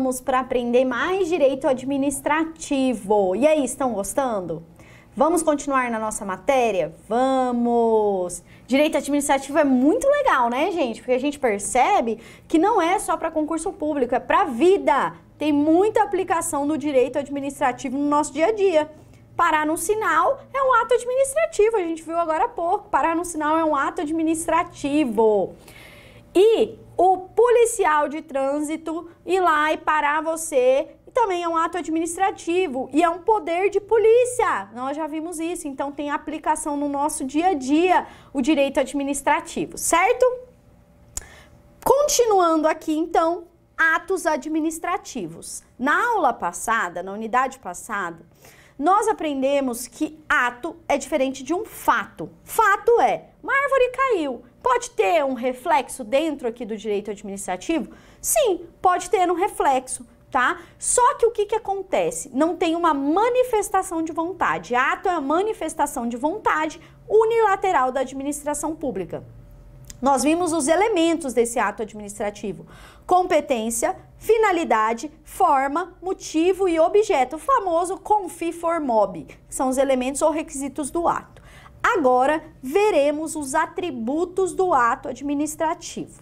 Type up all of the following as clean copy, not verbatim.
vamos para aprender mais direito administrativo. E aí, estão gostando? Vamos continuar na nossa matéria? Vamos! Direito administrativo é muito legal, né, gente? Porque a gente percebe que não é só para concurso público, é para a vida. Tem muita aplicação do direito administrativo no nosso dia a dia. Parar no sinal é um ato administrativo, a gente viu agora há pouco. Parar no sinal é um ato administrativo. E o policial de trânsito ir lá e parar você também é um ato administrativo e é um poder de polícia. Nós já vimos isso, então tem aplicação no nosso dia a dia o direito administrativo, certo? Continuando aqui, então, atos administrativos. Na aula passada, na unidade passada, nós aprendemos que ato é diferente de um fato. Fato é, uma árvore caiu. Pode ter um reflexo dentro aqui do direito administrativo? Sim, pode ter um reflexo, tá? Só que o que acontece? Não tem uma manifestação de vontade. Ato é a manifestação de vontade unilateral da administração pública. Nós vimos os elementos desse ato administrativo: competência, finalidade, forma, motivo e objeto, o famoso confi for mobi, que são os elementos ou requisitos do ato. Agora, veremos os atributos do ato administrativo.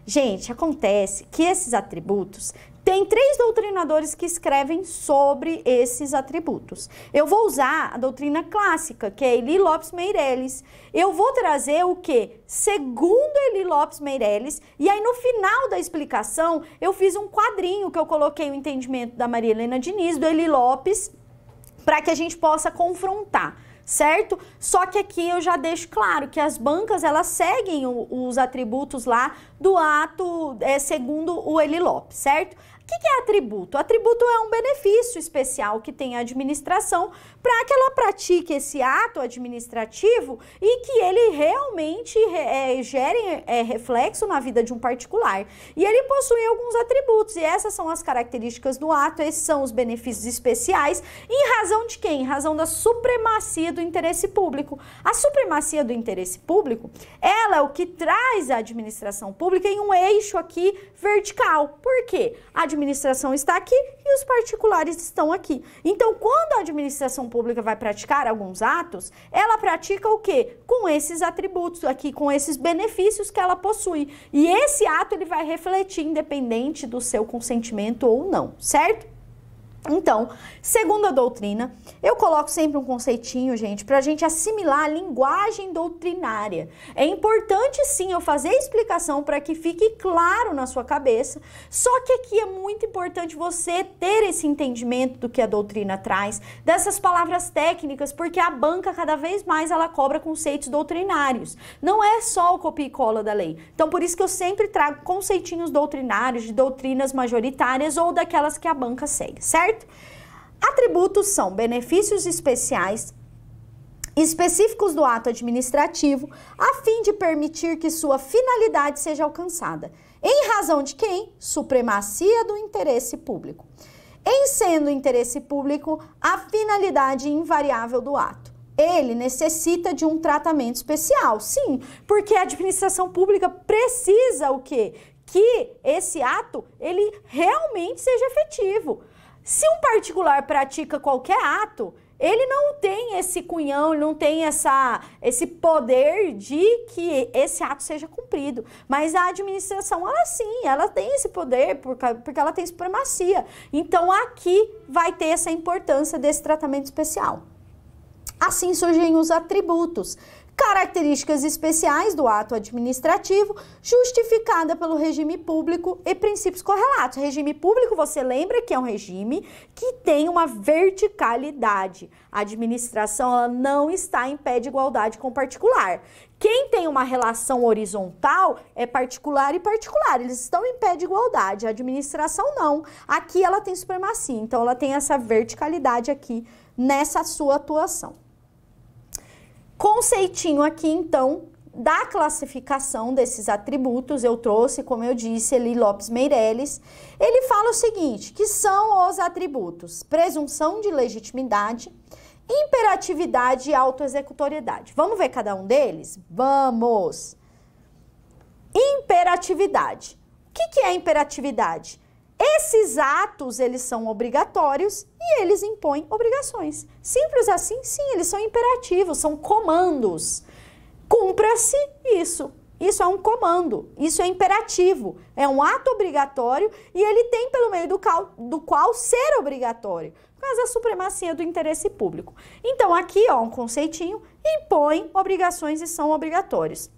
Gente, acontece que esses atributos, tem 3 doutrinadores que escrevem sobre esses atributos. Eu vou usar a doutrina clássica, que é Eli Lopes Meireles. Eu vou trazer o quê? Segundo Eli Lopes Meireles, e aí no final da explicação, eu fiz um quadrinho que eu coloquei o entendimento da Maria Helena Diniz, do Eli Lopes, para que a gente possa confrontar, certo? Só que aqui eu já deixo claro que as bancas, elas seguem os atributos lá do ato segundo o Eli Lopes, certo? O que é atributo? Atributo é um benefício especial que tem a administração para que ela pratique esse ato administrativo e que ele realmente gere reflexo na vida de um particular. E ele possui alguns atributos, e essas são as características do ato, esses são os benefícios especiais, em razão de quem? Em razão da supremacia do interesse público. A supremacia do interesse público, ela é o que traz a administração pública em um eixo aqui vertical. Por quê? A administração está aqui e os particulares estão aqui. Então, quando a administração pública vai praticar alguns atos, ela pratica o quê? Com esses atributos aqui, com esses benefícios que ela possui. E esse ato ele vai refletir independente do seu consentimento ou não, certo? Então, segundo a doutrina, eu coloco sempre um conceitinho, gente, para a gente assimilar a linguagem doutrinária. É importante, sim, eu fazer a explicação para que fique claro na sua cabeça, só que aqui é muito importante você ter esse entendimento do que a doutrina traz, dessas palavras técnicas, porque a banca, cada vez mais, ela cobra conceitos doutrinários. Não é só o copia e cola da lei. Então, por isso que eu sempre trago conceitinhos doutrinários, de doutrinas majoritárias ou daquelas que a banca segue, certo? Atributos são benefícios especiais específicos do ato administrativo, a fim de permitir que sua finalidade seja alcançada. Em razão de quem? Supremacia do interesse público. Em sendo o interesse público a finalidade invariável do ato. Ele necessita de um tratamento especial, sim, porque a administração pública precisa o quê? Que esse ato, ele realmente seja efetivo. Se um particular pratica qualquer ato, ele não tem esse cunhão, ele não tem esse poder de que esse ato seja cumprido. Mas a administração, ela sim, ela tem esse poder porque ela tem supremacia. Então aqui vai ter essa importância desse tratamento especial. Assim surgem os atributos. Características especiais do ato administrativo, justificada pelo regime público e princípios correlatos. Regime público, você lembra que é um regime que tem uma verticalidade. A administração, ela não está em pé de igualdade com o particular. Quem tem uma relação horizontal é particular e particular, eles estão em pé de igualdade. A administração não. Aqui ela tem supremacia, então ela tem essa verticalidade aqui nessa sua atuação. Conceitinho aqui, então, da classificação desses atributos, eu trouxe, como eu disse, Eli Lopes Meireles. Ele fala o seguinte, que são os atributos: presunção de legitimidade, imperatividade e autoexecutoriedade. Vamos ver cada um deles? Vamos! Imperatividade. O que é imperatividade? Esses atos, eles são obrigatórios e eles impõem obrigações. Simples assim? Sim, eles são imperativos, são comandos. Cumpra-se isso. Isso é um comando, isso é imperativo, é um ato obrigatório e ele tem pelo meio do qual ser obrigatório, por causa da supremacia do interesse público. Então aqui, ó, um conceitinho, impõe obrigações e são obrigatórios.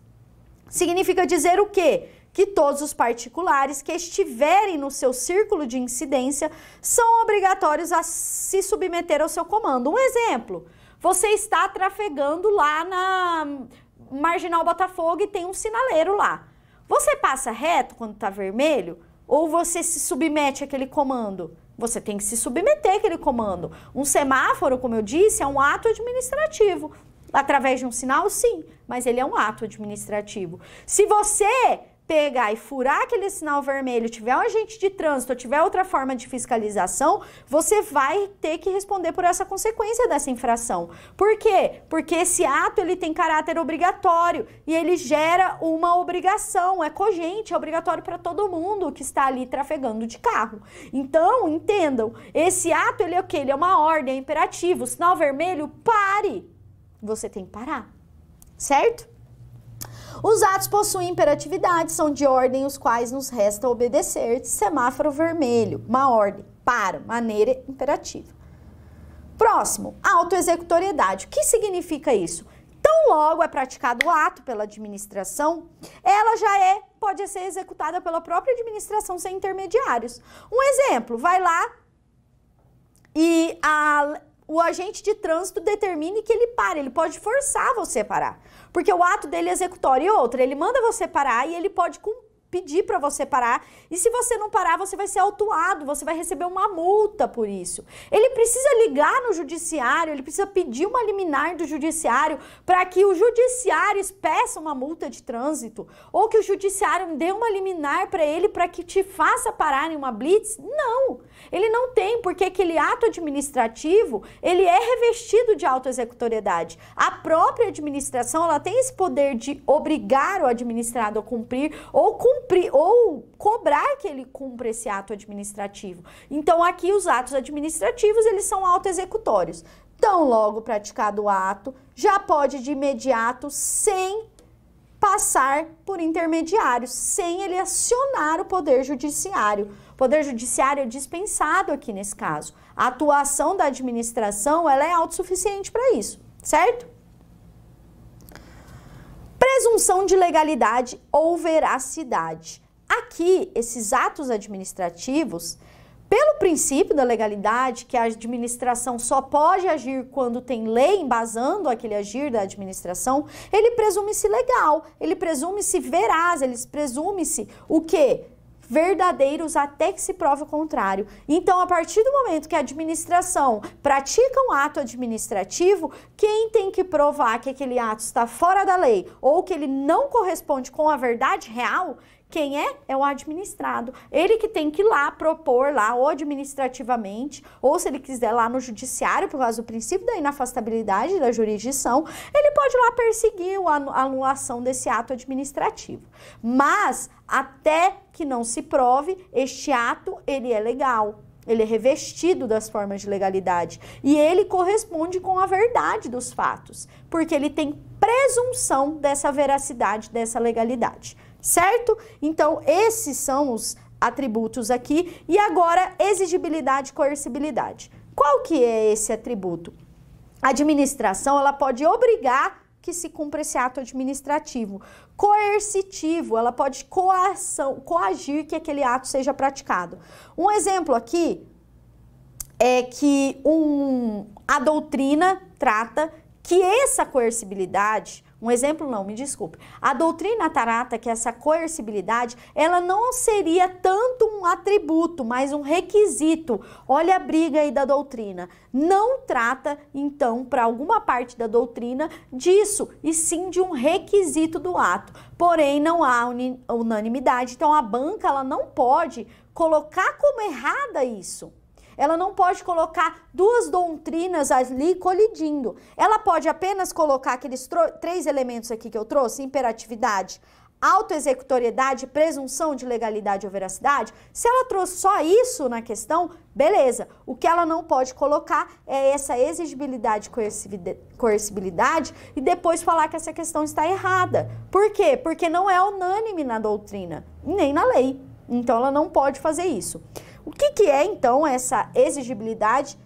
Significa dizer o quê? Que todos os particulares que estiverem no seu círculo de incidência são obrigatórios a se submeter ao seu comando. Um exemplo, você está trafegando lá na Marginal Botafogo e tem um sinaleiro lá. Você passa reto quando está vermelho ou você se submete àquele comando? Você tem que se submeter àquele comando. Um semáforo, como eu disse, é um ato administrativo. Através de um sinal, sim, mas ele é um ato administrativo. Se você pegar e furar aquele sinal vermelho, tiver um agente de trânsito, tiver outra forma de fiscalização, você vai ter que responder por essa consequência dessa infração. Por quê? Porque esse ato ele tem caráter obrigatório e ele gera uma obrigação, é cogente, é obrigatório para todo mundo que está ali trafegando de carro. Então, entendam, esse ato ele é o quê? Ele é uma ordem, é imperativo. O sinal vermelho, pare! Você tem que parar, certo? Os atos possuem imperatividade, são de ordem os quais nos resta obedecer. Semáforo vermelho, uma ordem, para, maneira imperativa. Próximo, autoexecutoriedade. O que significa isso? Tão logo é praticado o ato pela administração, ela já pode ser executada pela própria administração sem intermediários. Um exemplo, vai lá e o agente de trânsito determine que ele pare, ele pode forçar você a parar, porque o ato dele é executório. E outra, ele manda você parar e ele pode pedir para você parar, e se você não parar, você vai ser autuado, você vai receber uma multa por isso. Ele precisa ligar no judiciário, ele precisa pedir uma liminar do judiciário para que o judiciário peça uma multa de trânsito, ou que o judiciário dê uma liminar para ele para que te faça parar em uma blitz. Não, ele não tem, porque aquele ato administrativo, ele é revestido de autoexecutoriedade. A própria administração, ela tem esse poder de obrigar o administrado a cumprir, ou cobrar que ele cumpra esse ato administrativo. Então, aqui os atos administrativos, eles são autoexecutórios. Tão logo praticado o ato, já pode de imediato, sem passar por intermediários, sem ele acionar o Poder Judiciário. O Poder Judiciário é dispensado aqui nesse caso. A atuação da administração, ela é autossuficiente para isso, certo? Presunção de legalidade ou veracidade. Aqui, esses atos administrativos, pelo princípio da legalidade, que a administração só pode agir quando tem lei embasando aquele agir da administração, ele presume-se legal, ele presume-se veraz, ele presume-se o quê? Verdadeiros até que se prove o contrário. Então, a partir do momento que a administração pratica um ato administrativo, quem tem que provar que aquele ato está fora da lei ou que ele não corresponde com a verdade real, quem é? É o administrado. Ele que tem que ir lá propor lá, ou administrativamente, ou se ele quiser lá no judiciário, por causa do princípio da inafastabilidade da jurisdição, ele pode lá perseguir a anulação desse ato administrativo. Mas, até que não se prove, este ato, ele é legal. Ele é revestido das formas de legalidade. E ele corresponde com a verdade dos fatos, porque ele tem presunção dessa veracidade, dessa legalidade. Certo? Então, esses são os atributos aqui. E agora, exigibilidade e coercibilidade. Qual que é esse atributo? A administração, ela pode obrigar que se cumpra esse ato administrativo. Coercitivo, ela pode coagir que aquele ato seja praticado. Um exemplo aqui é que a doutrina trata que essa coercibilidade, um exemplo não, me desculpe, a doutrina trata que essa coercibilidade, ela não seria tanto um atributo, mas um requisito. Olha a briga aí da doutrina. Não trata, então, para alguma parte da doutrina disso, e sim de um requisito do ato. Porém, não há unanimidade, então a banca ela não pode colocar como errada isso. Ela não pode colocar duas doutrinas ali colidindo. Ela pode apenas colocar aqueles 3 elementos aqui que eu trouxe: imperatividade, autoexecutoriedade, presunção de legalidade ou veracidade, se ela trouxe só isso na questão, beleza. O que ela não pode colocar é essa exigibilidade, coercibilidade e depois falar que essa questão está errada. Por quê? Porque não é unânime na doutrina, nem na lei. Então, ela não pode fazer isso. O que é, então, essa exigibilidade?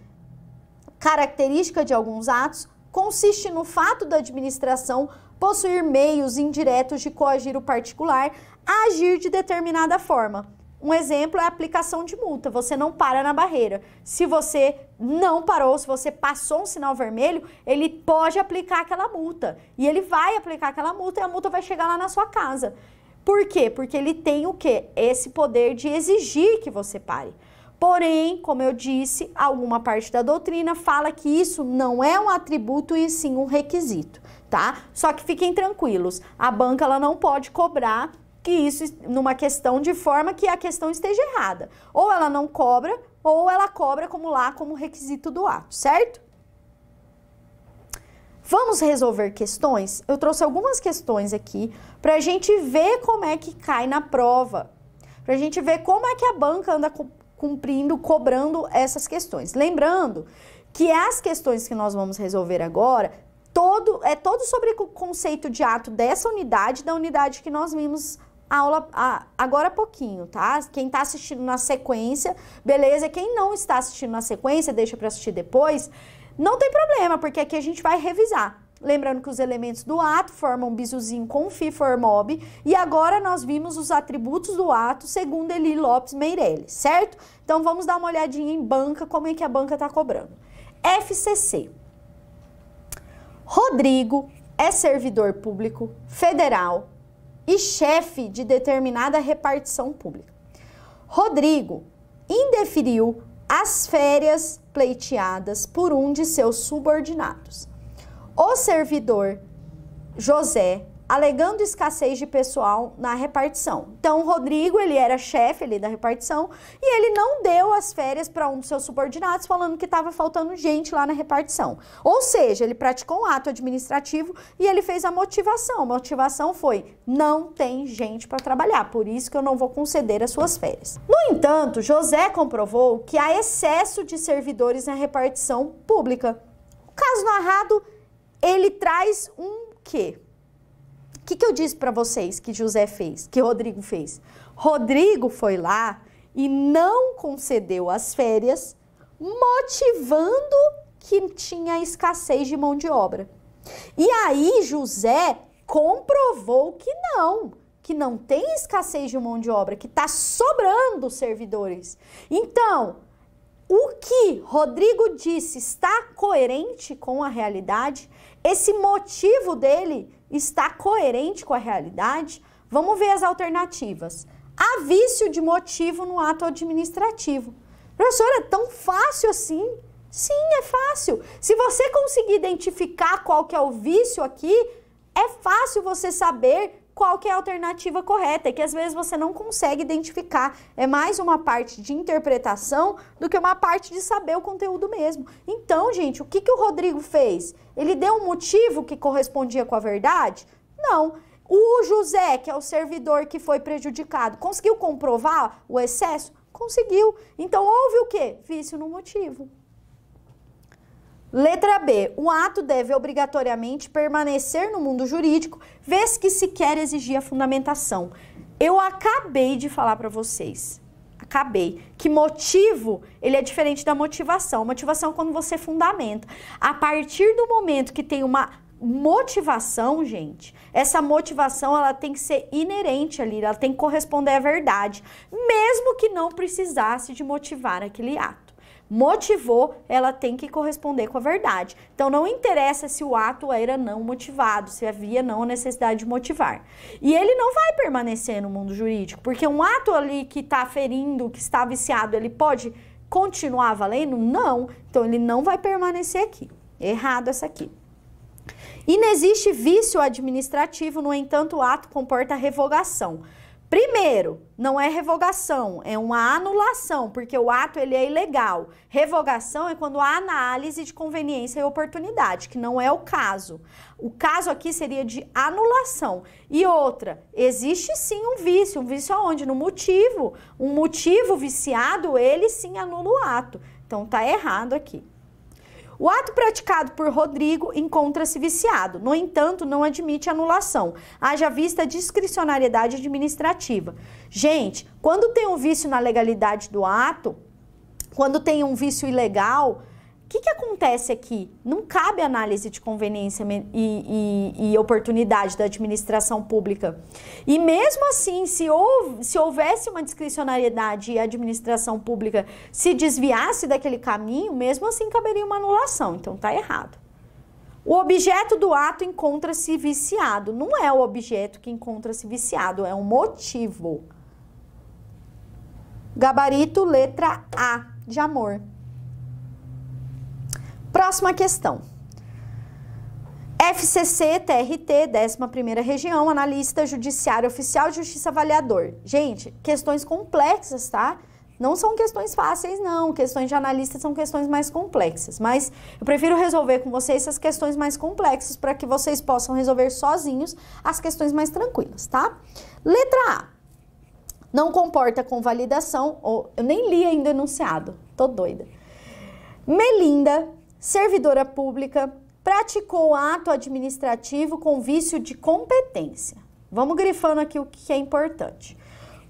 Característica de alguns atos consiste no fato da administração possuir meios indiretos de coagir o particular a agir de determinada forma. Um exemplo é a aplicação de multa. Você não para na barreira. Se você não parou, se você passou um sinal vermelho, ele pode aplicar aquela multa. E ele vai aplicar aquela multa e a multa vai chegar lá na sua casa. Por quê? Porque ele tem o quê? Esse poder de exigir que você pare. Porém, como eu disse, alguma parte da doutrina fala que isso não é um atributo e sim um requisito, tá? Só que fiquem tranquilos, a banca ela não pode cobrar que isso numa questão de forma que a questão esteja errada. Ou ela não cobra, ou ela cobra como requisito do ato, certo? Vamos resolver questões? Eu trouxe algumas questões aqui para a gente ver como é que cai na prova, para a gente ver como é que a banca anda cobrando essas questões. Lembrando que as questões que nós vamos resolver agora, todo sobre o conceito de ato dessa unidade, da unidade que nós vimos agora há pouquinho, tá? Quem tá assistindo na sequência, beleza? Quem não está assistindo na sequência, deixa para assistir depois, não tem problema, porque aqui a gente vai revisar. Lembrando que os elementos do ato formam um bisuzinho com fi for mob, e agora nós vimos os atributos do ato segundo Eli Lopes Meirelles, certo? Então vamos dar uma olhadinha em banca, como é que a banca está cobrando. FCC. Rodrigo é servidor público federal e chefe de determinada repartição pública. Rodrigo indeferiu as férias pleiteadas por um de seus subordinados. O servidor José, alegando escassez de pessoal na repartição. Então, o Rodrigo, ele era chefe ali da repartição e ele não deu as férias para um dos seus subordinados, falando que estava faltando gente lá na repartição. Ou seja, ele praticou um ato administrativo e ele fez a motivação. A motivação foi, não tem gente para trabalhar, por isso que eu não vou conceder as suas férias. No entanto, José comprovou que há excesso de servidores na repartição pública. O caso narrado, ele traz um quê? O que eu disse para vocês que José fez, que Rodrigo fez? Rodrigo foi lá e não concedeu as férias, motivando que tinha escassez de mão de obra. E aí José comprovou que não tem escassez de mão de obra, que está sobrando servidores. Então, o que Rodrigo disse está coerente com a realidade? Esse motivo dele está coerente com a realidade? Vamos ver as alternativas. Há vício de motivo no ato administrativo. Professora, é tão fácil assim? Sim, é fácil. Se você conseguir identificar qual que é o vício aqui, é fácil você saber qual que é a alternativa correta, é que às vezes você não consegue identificar. É mais uma parte de interpretação do que uma parte de saber o conteúdo mesmo. Então, gente, o que o Rodrigo fez? Ele deu um motivo que correspondia com a verdade? Não. O José, que é o servidor que foi prejudicado, conseguiu comprovar o excesso? Conseguiu. Então, houve o quê? Vício no motivo. Letra B. O ato deve obrigatoriamente permanecer no mundo jurídico, vez que se quer exigir a fundamentação. Eu acabei de falar para vocês, que motivo, ele é diferente da motivação. Motivação é quando você fundamenta. A partir do momento que tem uma motivação, gente, essa motivação ela tem que ser inerente ali, ela tem que corresponder à verdade, mesmo que não precisasse de motivar aquele ato. Motivou, ela tem que corresponder com a verdade. Então, não interessa se o ato era não motivado, se havia não a necessidade de motivar. E ele não vai permanecer no mundo jurídico, porque um ato ali que está ferindo, que está viciado, ele pode continuar valendo? Não. Então, ele não vai permanecer aqui. Errado essa aqui. E não existe vício administrativo, no entanto, o ato comporta revogação. Primeiro, não é revogação, é uma anulação, porque o ato ele é ilegal. Revogação é quando há análise de conveniência e oportunidade, que não é o caso. O caso aqui seria de anulação. E outra, existe sim um vício aonde? No motivo. Um motivo viciado, ele sim anula o ato. Então tá errado aqui. O ato praticado por Rodrigo encontra-se viciado, no entanto, não admite anulação, haja vista a discricionariedade administrativa. Gente, quando tem um vício na legalidade do ato, quando tem um vício ilegal, o que acontece aqui? Não cabe análise de conveniência e oportunidade da administração pública. E mesmo assim, se houvesse uma discricionariedade e a administração pública se desviasse daquele caminho, mesmo assim caberia uma anulação. Então tá errado. O objeto do ato encontra-se viciado. Não é o objeto que encontra-se viciado, é um motivo. Gabarito, letra A, de amor. Próxima questão. FCC, TRT, 11ª Região, Analista Judiciário Oficial de Justiça Avaliador. Gente, questões complexas, tá? Não são questões fáceis, não. Questões de analista são questões mais complexas. Mas eu prefiro resolver com vocês essas questões mais complexas para que vocês possam resolver sozinhos as questões mais tranquilas, tá? Letra A. Não comporta convalidação. Eu nem li ainda o enunciado. Tô doida. Melinda, servidora pública, praticou ato administrativo com vício de competência. Vamos grifando aqui o que é importante.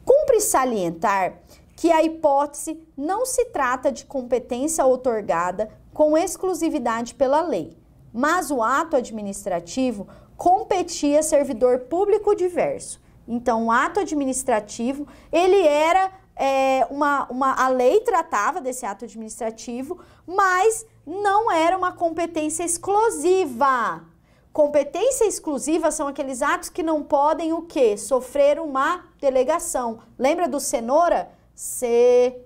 Cumpre salientar que a hipótese não se trata de competência outorgada com exclusividade pela lei, mas o ato administrativo competia servidor público diverso. Então, o ato administrativo, ele era a lei tratava desse ato administrativo, mas não era uma competência exclusiva. Competência exclusiva são aqueles atos que não podem o quê? Sofrer uma delegação. Lembra do cenoura? Cenoura.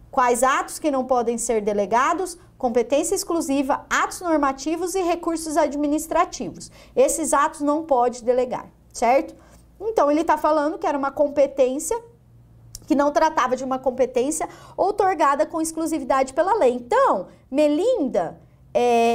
Quais atos que não podem ser delegados? Competência exclusiva, atos normativos e recursos administrativos. Esses atos não pode delegar, certo? Então, ele está falando que era uma competência que não tratava de uma competência outorgada com exclusividade pela lei. Então, Melinda,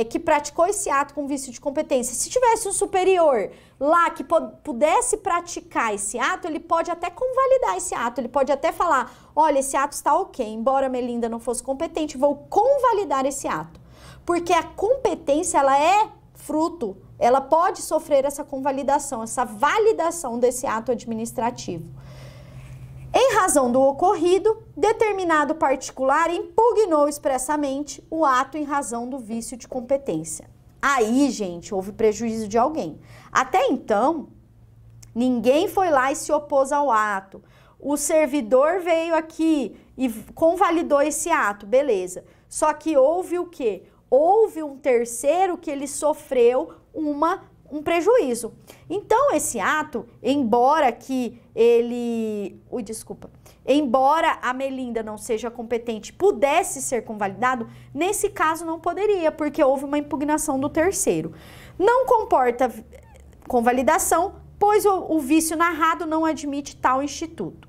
que praticou esse ato com vício de competência, se tivesse um superior lá que pudesse praticar esse ato, ele pode até convalidar esse ato, ele pode até falar, olha, esse ato está ok, embora Melinda não fosse competente, vou convalidar esse ato. Porque a competência, ela é fruto, ela pode sofrer essa convalidação, essa validação desse ato administrativo. Em razão do ocorrido, determinado particular impugnou expressamente o ato em razão do vício de competência. Aí, gente, houve prejuízo de alguém. Até então, ninguém foi lá e se opôs ao ato. O servidor veio aqui e convalidou esse ato, beleza. Só que houve o quê? Houve um terceiro que ele sofreu um prejuízo. Então, esse ato, embora a Melinda não seja competente, pudesse ser convalidado, nesse caso não poderia, porque houve uma impugnação do terceiro. Não comporta convalidação, pois o vício narrado não admite tal instituto.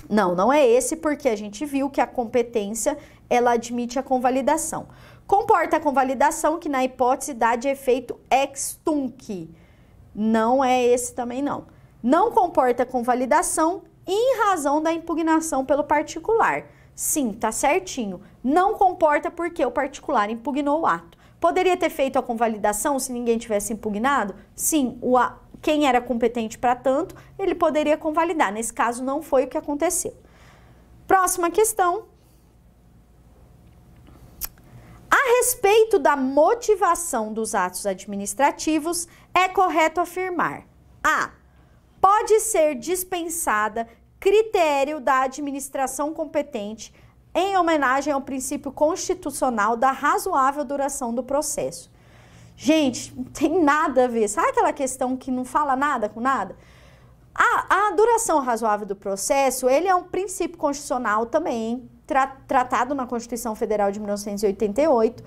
Não é esse, porque a gente viu que a competência, ela admite a convalidação. Comporta a convalidação que na hipótese dá de efeito ex tunc. Não é esse também não. Não comporta convalidação em razão da impugnação pelo particular. Sim, tá certinho. Não comporta porque o particular impugnou o ato. Poderia ter feito a convalidação se ninguém tivesse impugnado? Sim, quem era competente para tanto, ele poderia convalidar. Nesse caso, não foi o que aconteceu. Próxima questão. A respeito da motivação dos atos administrativos, é correto afirmar: A. Pode ser dispensada critério da administração competente em homenagem ao princípio constitucional da razoável duração do processo. Gente, não tem nada a ver. Sabe aquela questão que não fala nada com nada? A duração razoável do processo, ele é um princípio constitucional também, tratado na Constituição Federal de 1988.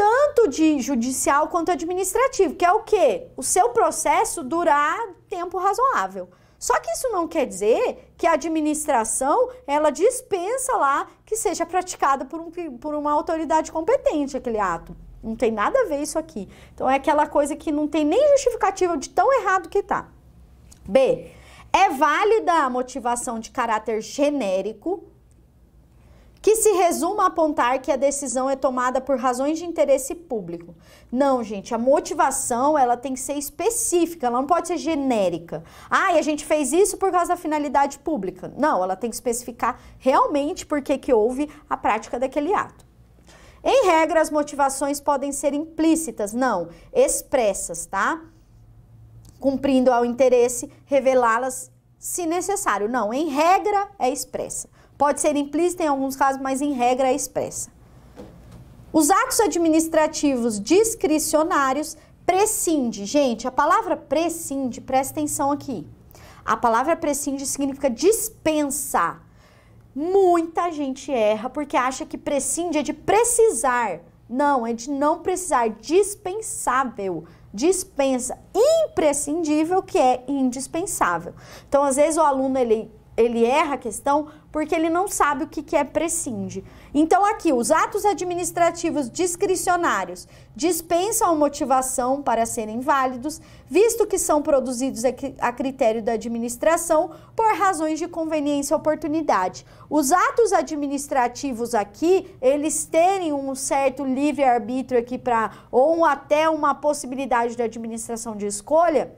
tanto de judicial quanto administrativo, que é o quê? O seu processo durar tempo razoável. Só que isso não quer dizer que a administração, ela dispensa lá que seja praticada por uma autoridade competente aquele ato. Não tem nada a ver isso aqui. Então, é aquela coisa que não tem nem justificativa de tão errado que tá. B. É válida a motivação de caráter genérico que se resuma a apontar que a decisão é tomada por razões de interesse público. Não, gente, a motivação, ela tem que ser específica, ela não pode ser genérica. Ah, e a gente fez isso por causa da finalidade pública. Não, ela tem que especificar realmente por que houve a prática daquele ato. Em regra, as motivações podem ser implícitas, não, expressas, tá? Cumprindo ao interesse, revelá-las se necessário. Não, em regra é expressa. Pode ser implícita em alguns casos, mas em regra é expressa. Os atos administrativos discricionários prescinde. Gente, a palavra prescinde, presta atenção aqui. A palavra prescinde significa dispensar. Muita gente erra porque acha que prescinde é de precisar. Não, é de não precisar. Dispensável. Dispensa. Imprescindível, que é indispensável. Então, às vezes, o aluno, ele erra a questão porque ele não sabe o que é prescinde. Então, aqui, os atos administrativos discricionários dispensam a motivação para serem válidos, visto que são produzidos a critério da administração por razões de conveniência e oportunidade. Os atos administrativos aqui, eles terem um certo livre-arbítrio aqui ou até uma possibilidade de administração de escolha,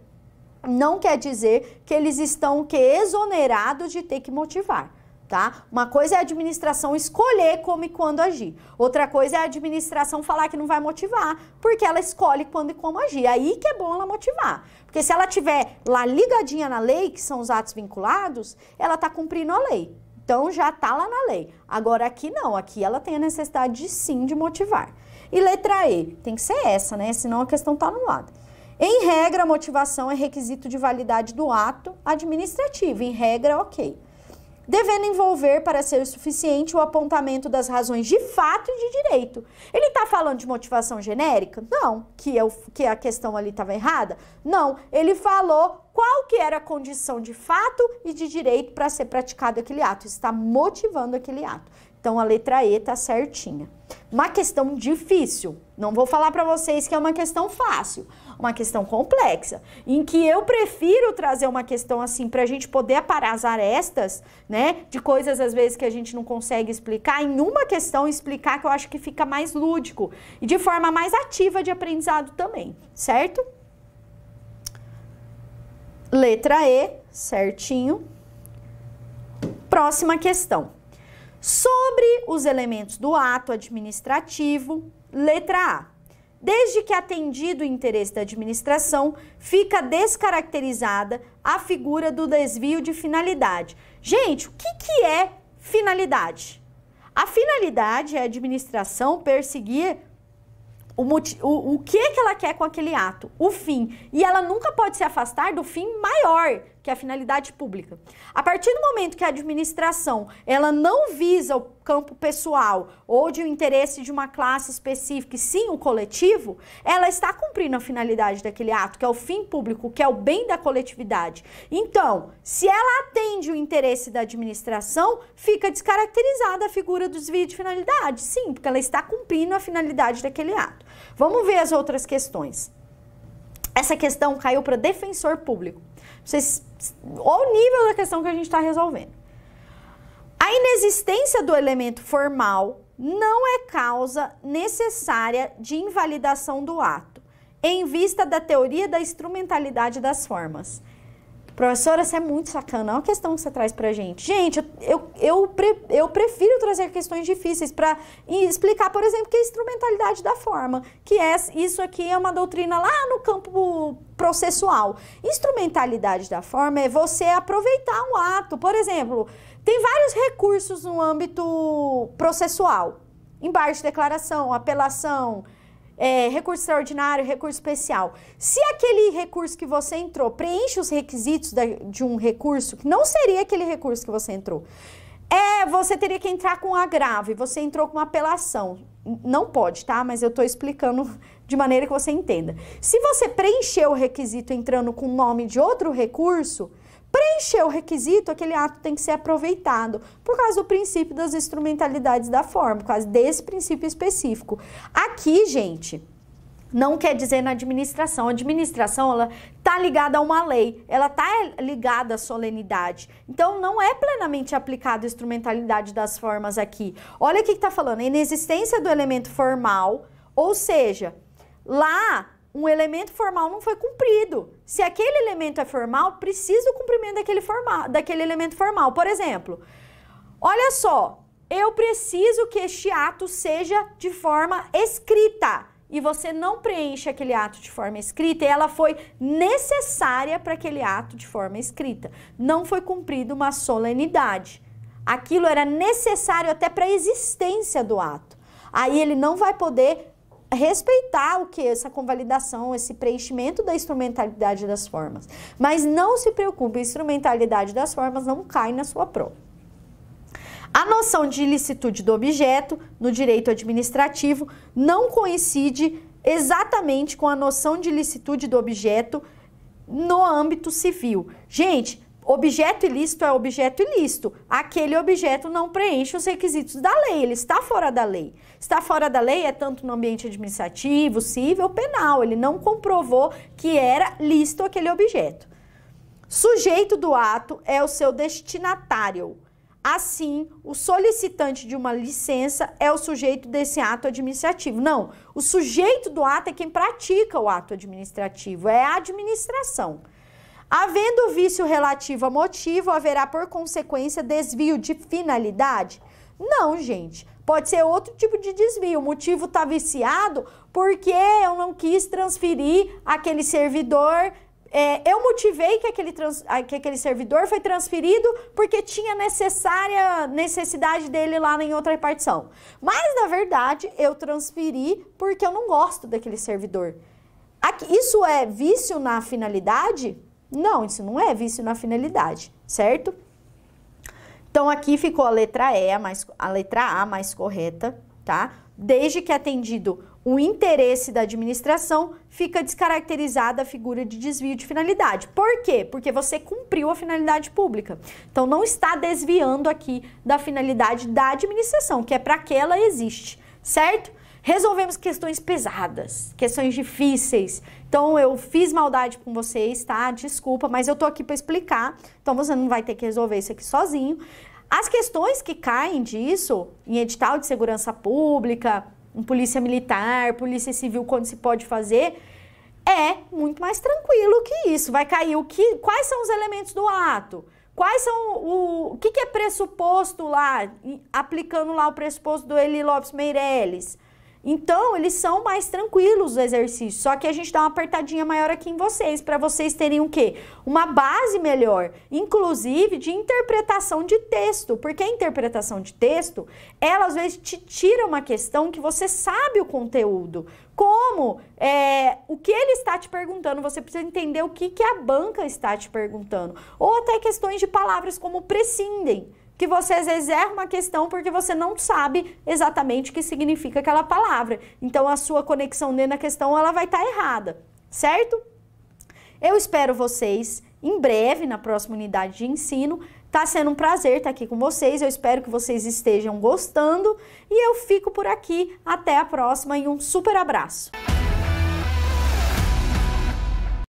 não quer dizer que eles estão exonerados de ter que motivar, tá? Uma coisa é a administração escolher como e quando agir. Outra coisa é a administração falar que não vai motivar, porque ela escolhe quando e como agir. Aí que é bom ela motivar. Porque se ela tiver lá ligadinha na lei, que são os atos vinculados, ela tá cumprindo a lei. Então já tá lá na lei. Agora aqui não, aqui ela tem a necessidade sim de motivar. E letra E, tem que ser essa, né? Senão a questão tá anulada. Em regra, a motivação é requisito de validade do ato administrativo. Em regra, ok. Devendo envolver, para ser suficiente, o apontamento das razões de fato e de direito. Ele está falando de motivação genérica? Não. Que a questão ali estava errada? Não. Ele falou qual que era a condição de fato e de direito para ser praticado aquele ato. Está motivando aquele ato. Então, a letra E está certinha. Uma questão difícil. Não vou falar para vocês que é uma questão fácil. Uma questão complexa, em que eu prefiro trazer uma questão assim para a gente poder aparar as arestas, né, de coisas às vezes que a gente não consegue explicar, em uma questão explicar que eu acho que fica mais lúdico e de forma mais ativa de aprendizado também, certo? Letra E, certinho. Próxima questão. Sobre os elementos do ato administrativo, letra A. Desde que atendido o interesse da administração, fica descaracterizada a figura do desvio de finalidade. Gente, o que é finalidade? A finalidade é a administração perseguir o que ela quer com aquele ato, o fim. E ela nunca pode se afastar do fim maior, que é a finalidade pública. A partir do momento que a administração ela não visa o campo pessoal ou de um interesse de uma classe específica, e sim o coletivo, ela está cumprindo a finalidade daquele ato, que é o fim público, que é o bem da coletividade. Então, se ela atende o interesse da administração, fica descaracterizada a figura do desvio de finalidade. Sim, porque ela está cumprindo a finalidade daquele ato. Vamos ver as outras questões. Essa questão caiu para defensor público. Olha o nível da questão que a gente está resolvendo. A inexistência do elemento formal não é causa necessária de invalidação do ato, em vista da teoria da instrumentalidade das formas. Professora, você é muito sacana. Olha a questão que você traz pra gente. Gente, eu prefiro trazer questões difíceis para explicar, por exemplo, que é a instrumentalidade da forma, que isso aqui é uma doutrina lá no campo processual. Instrumentalidade da forma é você aproveitar um ato. Por exemplo, tem vários recursos no âmbito processual. Embargo de declaração, apelação, recurso extraordinário, recurso especial. Se aquele recurso que você entrou preenche os requisitos de um recurso, que não seria aquele recurso que você entrou, Você teria que entrar com agravo e você entrou com uma apelação. Não pode, tá? Mas eu tô explicando de maneira que você entenda. Se você preencheu o requisito entrando com o nome de outro recurso, preencheu o requisito, aquele ato tem que ser aproveitado, por causa do princípio das instrumentalidades da forma, por causa desse princípio específico. Aqui, gente, não quer dizer na administração. A administração, ela tá ligada a uma lei, ela tá ligada à solenidade. Então, não é plenamente aplicada a instrumentalidade das formas aqui. Olha o que tá falando, a inexistência do elemento formal, ou seja, lá um elemento formal não foi cumprido. Se aquele elemento é formal, precisa do cumprimento daquele elemento formal. Por exemplo, olha só, eu preciso que este ato seja de forma escrita. E você não preenche aquele ato de forma escrita, e ela foi necessária para aquele ato de forma escrita. Não foi cumprida uma solenidade. Aquilo era necessário até para a existência do ato. Aí ele não vai poder respeitar o que? Essa convalidação, esse preenchimento da instrumentalidade das formas. Mas não se preocupe, a instrumentalidade das formas não cai na sua prova. A noção de ilicitude do objeto no direito administrativo não coincide exatamente com a noção de ilicitude do objeto no âmbito civil. Gente, objeto ilícito é objeto ilícito. Aquele objeto não preenche os requisitos da lei, ele está fora da lei. Está fora da lei é tanto no ambiente administrativo, civil, penal. Ele não comprovou que era lícito aquele objeto. Sujeito do ato é o seu destinatário. Assim, o solicitante de uma licença é o sujeito desse ato administrativo. Não, o sujeito do ato é quem pratica o ato administrativo, é a administração. Havendo vício relativo a motivo, haverá por consequência desvio de finalidade? Não, gente. Pode ser outro tipo de desvio. O motivo está viciado porque eu não quis transferir aquele servidor. Eu motivei que aquele servidor foi transferido porque tinha necessidade dele lá em outra repartição. Mas, na verdade, eu transferi porque eu não gosto daquele servidor. Isso é vício na finalidade? Não, isso não é vício na finalidade, certo? Então, aqui ficou a letra E, a letra A mais correta, tá? Desde que atendido o interesse da administração, fica descaracterizada a figura de desvio de finalidade. Por quê? Porque você cumpriu a finalidade pública. Então, não está desviando aqui da finalidade da administração, que é para que ela existe, certo? Resolvemos questões pesadas, questões difíceis. Então, eu fiz maldade com vocês, tá? Desculpa, mas eu tô aqui para explicar. Então, você não vai ter que resolver isso aqui sozinho. As questões que caem disso, em edital de segurança pública, em polícia militar, polícia civil, quando se pode fazer, é muito mais tranquilo que isso. Vai cair quais são os elementos do ato? Quais são o que é pressuposto lá, aplicando lá o pressuposto do Eli Lopes Meirelles? Então, eles são mais tranquilos o exercício, só que a gente dá uma apertadinha maior aqui em vocês, para vocês terem o quê? Uma base melhor, inclusive de interpretação de texto, porque a interpretação de texto, ela às vezes te tira uma questão que você sabe o conteúdo, como o que ele está te perguntando, você precisa entender o que a banca está te perguntando, ou até questões de palavras como prescindem, que você às vezes erra uma questão porque você não sabe exatamente o que significa aquela palavra. Então, a sua conexão dentro da questão, ela vai estar errada, certo? Eu espero vocês em breve, na próxima unidade de ensino. Tá sendo um prazer estar aqui com vocês. Eu espero que vocês estejam gostando. E eu fico por aqui. Até a próxima e um super abraço.